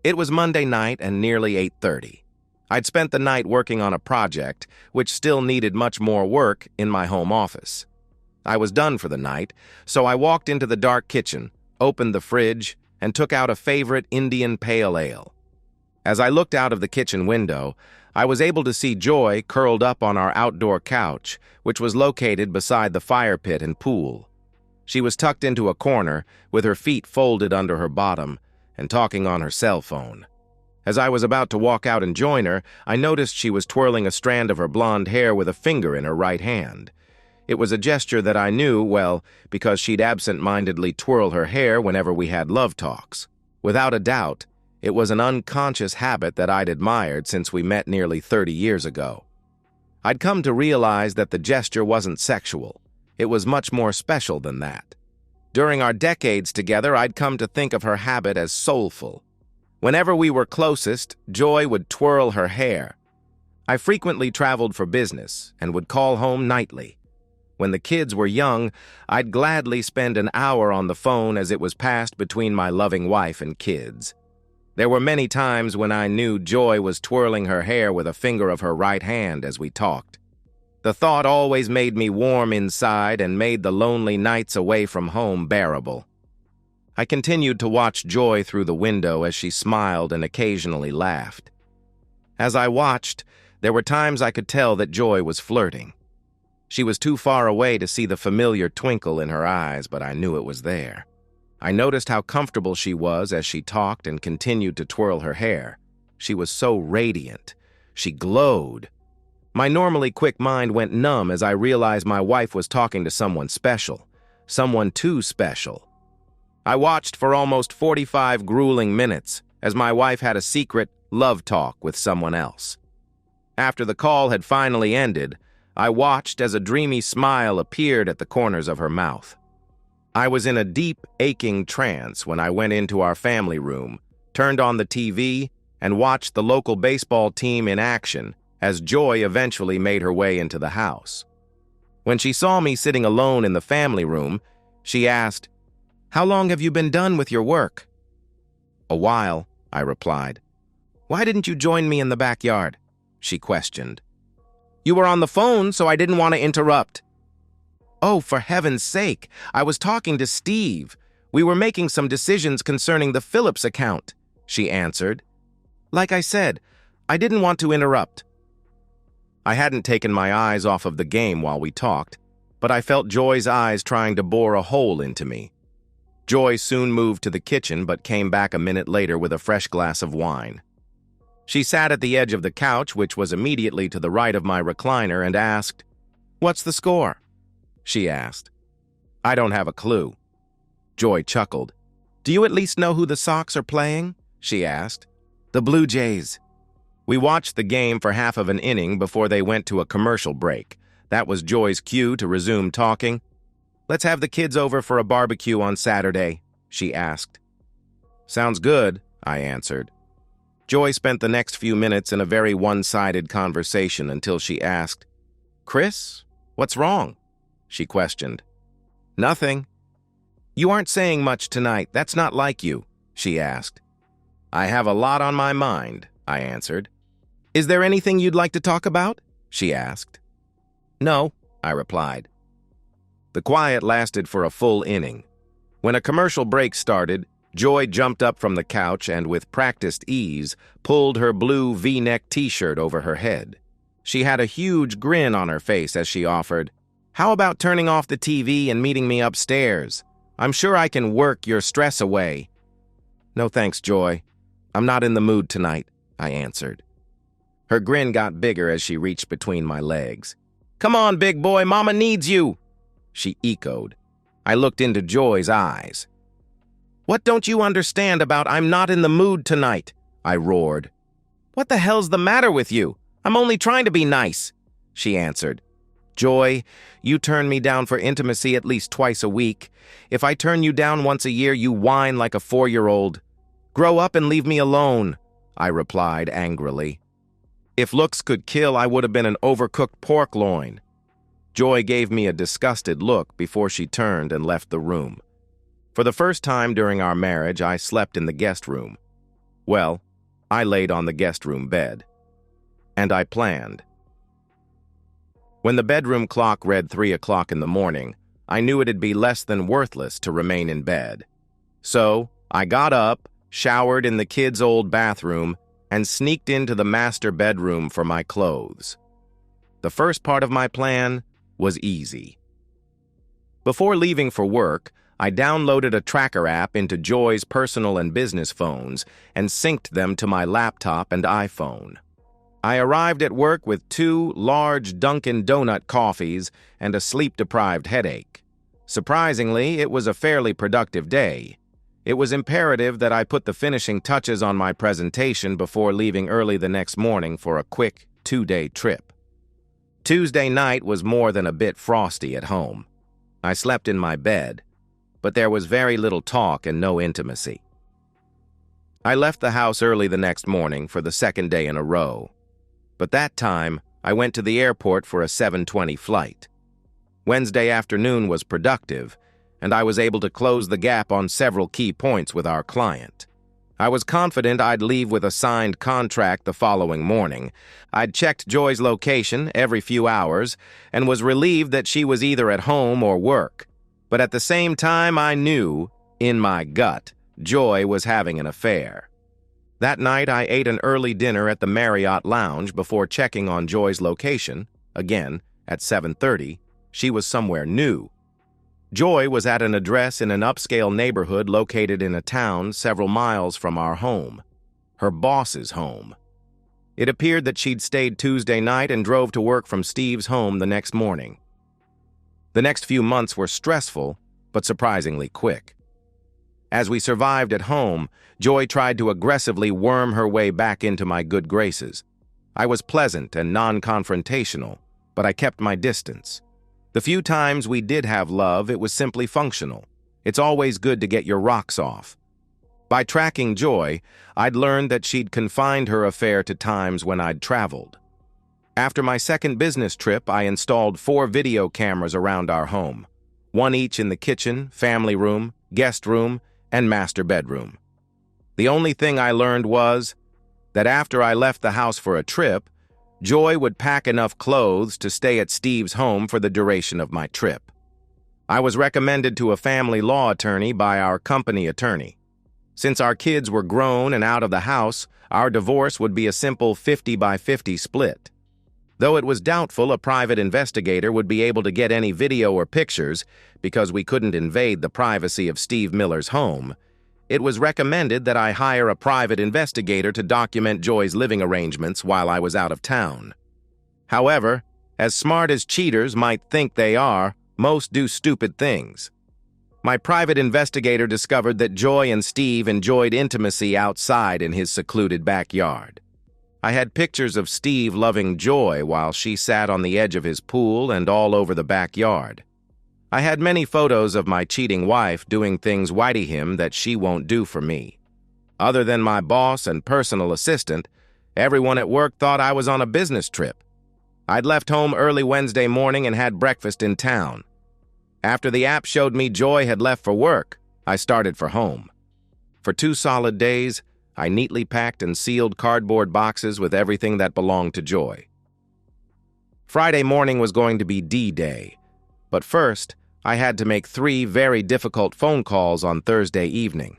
It was Monday night and nearly 8:30. I'd spent the night working on a project, which still needed much more work, in my home office. I was done for the night, so I walked into the dark kitchen, opened the fridge, and took out a favorite Indian pale ale. As I looked out of the kitchen window, I was able to see Joy curled up on our outdoor couch, which was located beside the fire pit and pool. She was tucked into a corner, with her feet folded under her bottom, and talking on her cell phone. As I was about to walk out and join her, I noticed she was twirling a strand of her blonde hair with a finger in her right hand. It was a gesture that I knew, well, because she'd absent-mindedly twirl her hair whenever we had love talks. Without a doubt, it was an unconscious habit that I'd admired since we met nearly 30 years ago. I'd come to realize that the gesture wasn't sexual. It was much more special than that. During our decades together, I'd come to think of her habit as soulful. Whenever we were closest, Joy would twirl her hair. I frequently traveled for business and would call home nightly. When the kids were young, I'd gladly spend an hour on the phone as it was passed between my loving wife and kids. There were many times when I knew Joy was twirling her hair with a finger of her right hand as we talked. The thought always made me warm inside and made the lonely nights away from home bearable. I continued to watch Joy through the window as she smiled and occasionally laughed. As I watched, there were times I could tell that Joy was flirting. She was too far away to see the familiar twinkle in her eyes, but I knew it was there. I noticed how comfortable she was as she talked and continued to twirl her hair. She was so radiant. She glowed. My normally quick mind went numb as I realized my wife was talking to someone special, someone too special. I watched for almost 45 grueling minutes as my wife had a secret love talk with someone else. After the call had finally ended, I watched as a dreamy smile appeared at the corners of her mouth. I was in a deep, aching trance when I went into our family room, turned on the TV, and watched the local baseball team in action as Joy eventually made her way into the house. When she saw me sitting alone in the family room, she asked, "How long have you been done with your work?" "A while," I replied. "Why didn't you join me in the backyard?" she questioned. "You were on the phone, so I didn't want to interrupt." "Oh, for heaven's sake, I was talking to Steve. We were making some decisions concerning the Phillips account," she answered. "Like I said, I didn't want to interrupt." I hadn't taken my eyes off of the game while we talked, but I felt Joy's eyes trying to bore a hole into me. Joy soon moved to the kitchen but came back a minute later with a fresh glass of wine. She sat at the edge of the couch, which was immediately to the right of my recliner, and asked, "What's the score?" she asked. "I don't have a clue." Joy chuckled. "Do you at least know who the Sox are playing?" she asked. "The Blue Jays." We watched the game for half of an inning before they went to a commercial break. That was Joy's cue to resume talking. "Let's have the kids over for a barbecue on Saturday," she asked. "Sounds good," I answered. Joy spent the next few minutes in a very one-sided conversation until she asked, "Chris, what's wrong?" she questioned. "Nothing." "You aren't saying much tonight. That's not like you," she asked. "I have a lot on my mind," I answered. "Is there anything you'd like to talk about?" she asked. "No," I replied. The quiet lasted for a full inning. When a commercial break started, Joy jumped up from the couch and, with practiced ease, pulled her blue V-neck t-shirt over her head. She had a huge grin on her face as she offered, "How about turning off the TV and meeting me upstairs? I'm sure I can work your stress away." "No thanks, Joy. I'm not in the mood tonight," I answered. Her grin got bigger as she reached between my legs. "Come on, big boy, Mama needs you," she echoed. I looked into Joy's eyes. "What don't you understand about I'm not in the mood tonight?" I roared. "What the hell's the matter with you? I'm only trying to be nice," she answered. "Joy, you turn me down for intimacy at least twice a week. If I turn you down once a year, you whine like a 4-year-old. Grow up and leave me alone," I replied angrily. If looks could kill, I would have been an overcooked pork loin. Joy gave me a disgusted look before she turned and left the room. For the first time during our marriage, I slept in the guest room. Well, I laid on the guest room bed. And I planned. When the bedroom clock read 3 o'clock in the morning, I knew it'd be less than worthless to remain in bed. So, I got up, showered in the kids' old bathroom, and sneaked into the master bedroom for my clothes. The first part of my plan was easy. Before leaving for work, I downloaded a tracker app into Joy's personal and business phones and synced them to my laptop and iPhone. I arrived at work with 2 large Dunkin' Donut coffees and a sleep-deprived headache. Surprisingly, it was a fairly productive day. It was imperative that I put the finishing touches on my presentation before leaving early the next morning for a quick 2-day trip. Tuesday night was more than a bit frosty at home. I slept in my bed, but there was very little talk and no intimacy. I left the house early the next morning for the second day in a row, but that time I went to the airport for a 7:20 flight. Wednesday afternoon was productive, and I was able to close the gap on several key points with our client. I was confident I'd leave with a signed contract the following morning. I'd checked Joy's location every few hours and was relieved that she was either at home or work. But at the same time, I knew, in my gut, Joy was having an affair. That night, I ate an early dinner at the Marriott Lounge before checking on Joy's location. Again, at 7:30, she was somewhere new. Joy was at an address in an upscale neighborhood located in a town several miles from our home, her boss's home. It appeared that she'd stayed Tuesday night and drove to work from Steve's home the next morning. The next few months were stressful, but surprisingly quick. As we survived at home, Joy tried to aggressively worm her way back into my good graces. I was pleasant and non-confrontational, but I kept my distance. The few times we did have love, it was simply functional. It's always good to get your rocks off. By tracking Joy, I'd learned that she'd confined her affair to times when I'd traveled. After my second business trip, I installed 4 video cameras around our home, 1 each in the kitchen, family room, guest room, and master bedroom. The only thing I learned was that after I left the house for a trip, Joy would pack enough clothes to stay at Steve's home for the duration of my trip. I was recommended to a family law attorney by our company attorney. Since our kids were grown and out of the house, our divorce would be a simple 50-by-50 split. Though it was doubtful a private investigator would be able to get any video or pictures because we couldn't invade the privacy of Steve Miller's home, it was recommended that I hire a private investigator to document Joy's living arrangements while I was out of town. However, as smart as cheaters might think they are, most do stupid things. My private investigator discovered that Joy and Steve enjoyed intimacy outside in his secluded backyard. I had pictures of Steve loving Joy while she sat on the edge of his pool and all over the backyard. I had many photos of my cheating wife doing things whitey him that she won't do for me. Other than my boss and personal assistant, everyone at work thought I was on a business trip. I'd left home early Wednesday morning and had breakfast in town. After the app showed me Joy had left for work, I started for home. For 2 solid days, I neatly packed and sealed cardboard boxes with everything that belonged to Joy. Friday morning was going to be D-Day, but first, I had to make 3 very difficult phone calls on Thursday evening.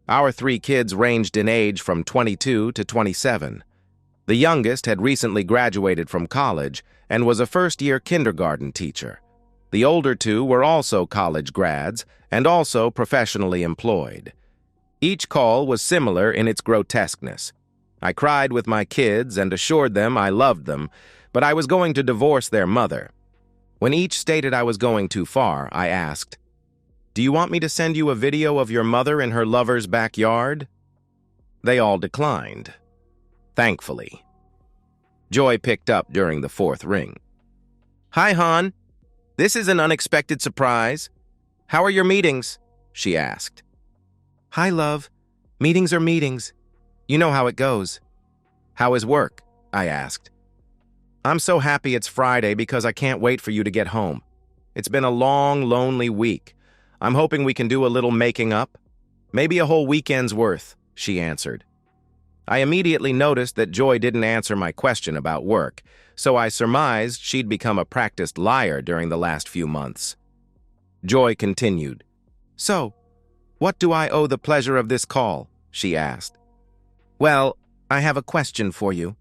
Our 3 kids ranged in age from 22 to 27. The youngest had recently graduated from college and was a first-year kindergarten teacher. The older 2 were also college grads and also professionally employed. Each call was similar in its grotesqueness. I cried with my kids and assured them I loved them, but I was going to divorce their mother. When each stated I was going too far, I asked, "Do you want me to send you a video of your mother in her lover's backyard?" They all declined. Thankfully. Joy picked up during the 4th ring. "Hi, hon. This is an unexpected surprise. How are your meetings?" she asked. "Hi, love. Meetings are meetings. You know how it goes." "How is work?" I asked. "I'm so happy it's Friday because I can't wait for you to get home. It's been a long, lonely week. I'm hoping we can do a little making up. Maybe a whole weekend's worth," she answered. I immediately noticed that Joy didn't answer my question about work, so I surmised she'd become a practiced liar during the last few months. Joy continued. "So, what do I owe the pleasure of this call?" she asked. "Well, I have a question for you.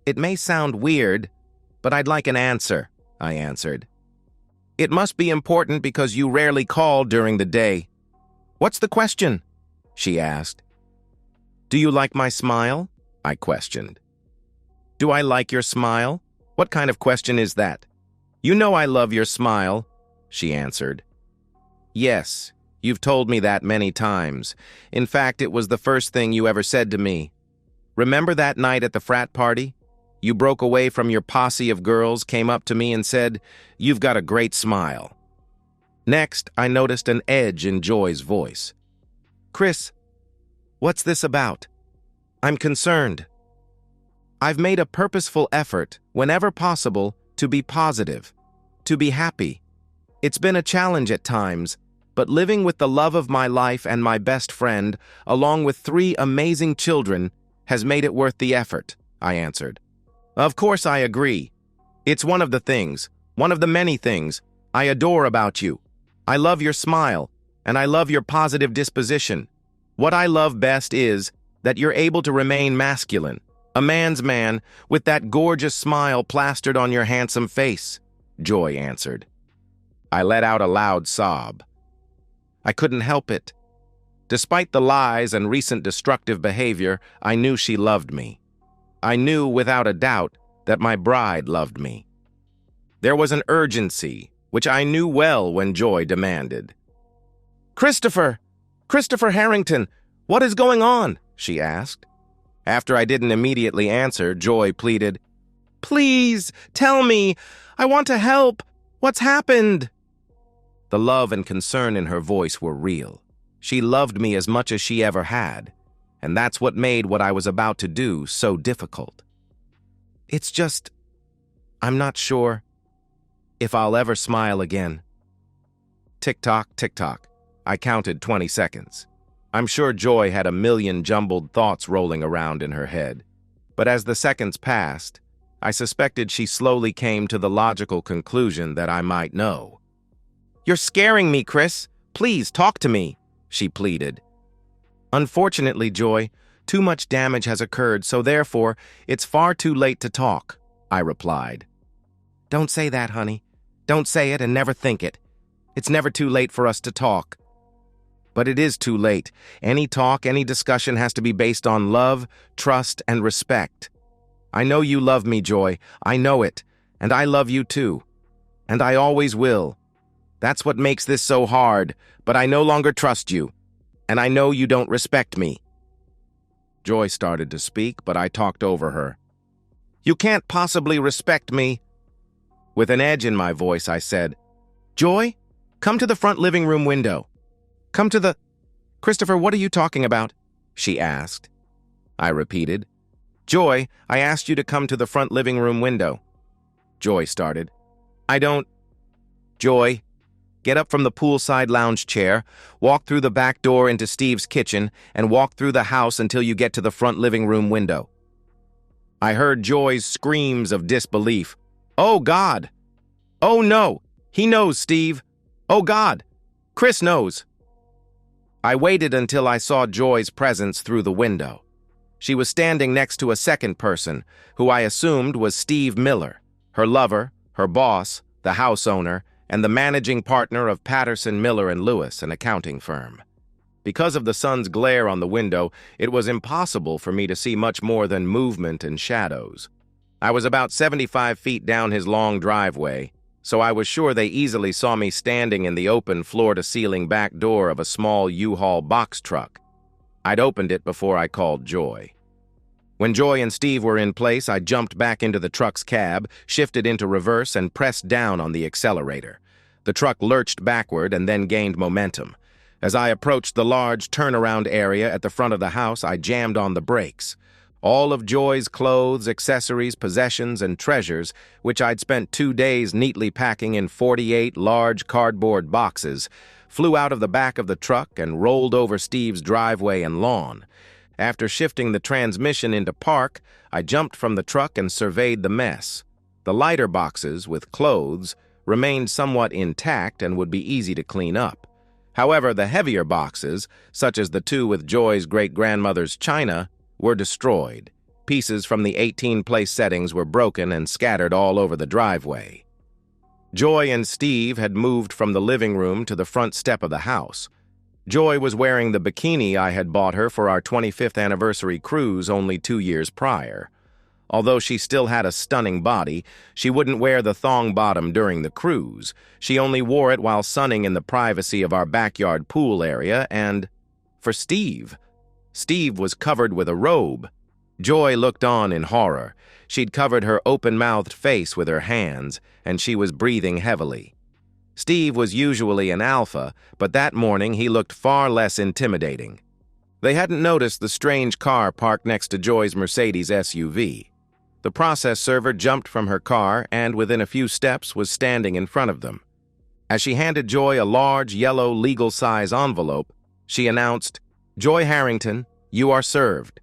It may sound weird, but I'd like an answer," I answered. "It must be important because you rarely call during the day." "What's the question?" she asked. "Do you like my smile?" I questioned. "Do I like your smile? What kind of question is that?" "You know I love your smile," she answered. "Yes, you've told me that many times. In fact, it was the first thing you ever said to me. Remember that night at the frat party? You broke away from your posse of girls, came up to me and said, 'You've got a great smile.'" Next, I noticed an edge in Joy's voice. "Chris, what's this about? I'm concerned. I've made a purposeful effort, whenever possible, to be positive, to be happy. It's been a challenge at times, but living with the love of my life and my best friend, along with 3 amazing children, has made it worth the effort," I answered. "Of course I agree. It's one of the things, one of the many things, I adore about you. I love your smile, and I love your positive disposition. What I love best is that you're able to remain masculine, a man's man, with that gorgeous smile plastered on your handsome face," Joy answered. I let out a loud sob. I couldn't help it. Despite the lies and recent destructive behavior, I knew she loved me. I knew without a doubt that my bride loved me. There was an urgency, which I knew well when Joy demanded. Christopher Harrington, what is going on?" she asked. After I didn't immediately answer, Joy pleaded, "Please, tell me. I want to help. What's happened?" The love and concern in her voice were real. She loved me as much as she ever had, and that's what made what I was about to do so difficult. "It's just, I'm not sure if I'll ever smile again." Tick-tock, tick-tock. I counted 20 seconds. I'm sure Joy had a million jumbled thoughts rolling around in her head. But as the seconds passed, I suspected she slowly came to the logical conclusion that I might know. "You're scaring me, Chris. Please, talk to me," she pleaded. "Unfortunately, Joy, too much damage has occurred, so therefore, it's far too late to talk," I replied. "Don't say that, honey. Don't say it and never think it. It's never too late for us to talk." "But it is too late. Any talk, any discussion has to be based on love, trust, and respect. I know you love me, Joy. I know it. And I love you too. And I always will. That's what makes this so hard, but I no longer trust you. And I know you don't respect me." Joy started to speak, but I talked over her. "You can't possibly respect me." With an edge in my voice, I said, "Joy, come to the front living room window. Come to the—" "Christopher, what are you talking about?" she asked. I repeated, "Joy, I asked you to come to the front living room window." Joy started. "I don't—" "Joy, get up from the poolside lounge chair, walk through the back door into Steve's kitchen, and walk through the house until you get to the front living room window." I heard Joy's screams of disbelief. "Oh, God! Oh, no! He knows, Steve! Oh, God! Chris knows!" I waited until I saw Joy's presence through the window. She was standing next to a second person, who I assumed was Steve Miller, her lover, her boss, the house owner, and the managing partner of Patterson, Miller & Lewis, an accounting firm. Because of the sun's glare on the window, it was impossible for me to see much more than movement and shadows. I was about 75 feet down his long driveway, so I was sure they easily saw me standing in the open floor-to-ceiling back door of a small U-Haul box truck. I'd opened it before I called Joy. When Joy and Steve were in place, I jumped back into the truck's cab, shifted into reverse, and pressed down on the accelerator. The truck lurched backward and then gained momentum. As I approached the large turnaround area at the front of the house, I jammed on the brakes. All of Joy's clothes, accessories, possessions, and treasures, which I'd spent 2 days neatly packing in 48 large cardboard boxes, flew out of the back of the truck and rolled over Steve's driveway and lawn. After shifting the transmission into park, I jumped from the truck and surveyed the mess. The lighter boxes, with clothes, remained somewhat intact and would be easy to clean up. However, the heavier boxes, such as the two with Joy's great-grandmother's china, were destroyed. Pieces from the 18-place settings were broken and scattered all over the driveway. Joy and Steve had moved from the living room to the front step of the house. Joy was wearing the bikini I had bought her for our 25th anniversary cruise only 2 years prior. Although she still had a stunning body, she wouldn't wear the thong bottom during the cruise. She only wore it while sunning in the privacy of our backyard pool area, and for Steve was covered with a robe. Joy looked on in horror. She'd covered her open-mouthed face with her hands, and she was breathing heavily. Steve was usually an alpha, but that morning he looked far less intimidating. They hadn't noticed the strange car parked next to Joy's Mercedes SUV. The process server jumped from her car and, within a few steps, was standing in front of them. As she handed Joy a large, yellow, legal-size envelope, she announced, "Joy Harrington, you are served."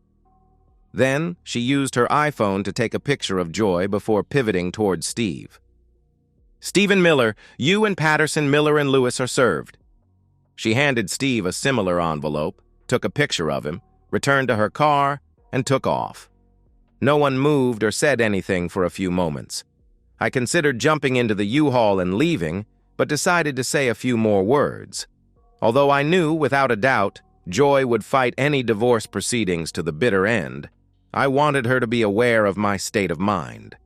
Then, she used her iPhone to take a picture of Joy before pivoting towards Steve. "Stephen Miller, you and Patterson, Miller, and Lewis are served." She handed Steve a similar envelope, took a picture of him, returned to her car, and took off. No one moved or said anything for a few moments. I considered jumping into the U-Haul and leaving, but decided to say a few more words. Although I knew, without a doubt, Joy would fight any divorce proceedings to the bitter end, I wanted her to be aware of my state of mind.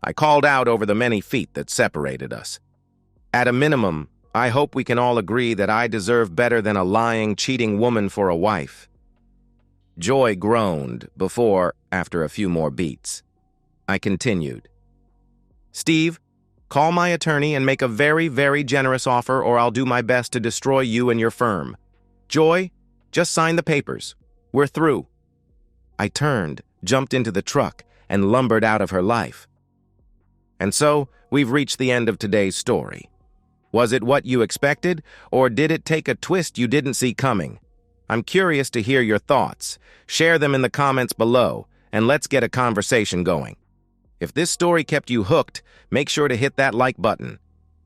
I called out over the many feet that separated us. At a minimum, I hope we can all agree that I deserve better than a lying, cheating woman for a wife. Joy groaned before, after a few more beats, I continued. "Steve, call my attorney and make a very, very generous offer, or I'll do my best to destroy you and your firm. Joy, just sign the papers. We're through." I turned, jumped into the truck, and lumbered out of her life. And so, we've reached the end of today's story. Was it what you expected, or did it take a twist you didn't see coming? I'm curious to hear your thoughts. Share them in the comments below, and let's get a conversation going. If this story kept you hooked, make sure to hit that like button.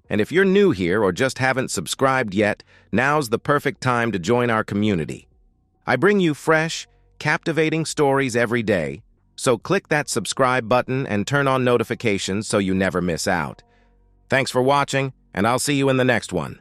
And if you're new here or just haven't subscribed yet, now's the perfect time to join our community. I bring you fresh, captivating stories every day, so click that subscribe button and turn on notifications so you never miss out. Thanks for watching, and I'll see you in the next one.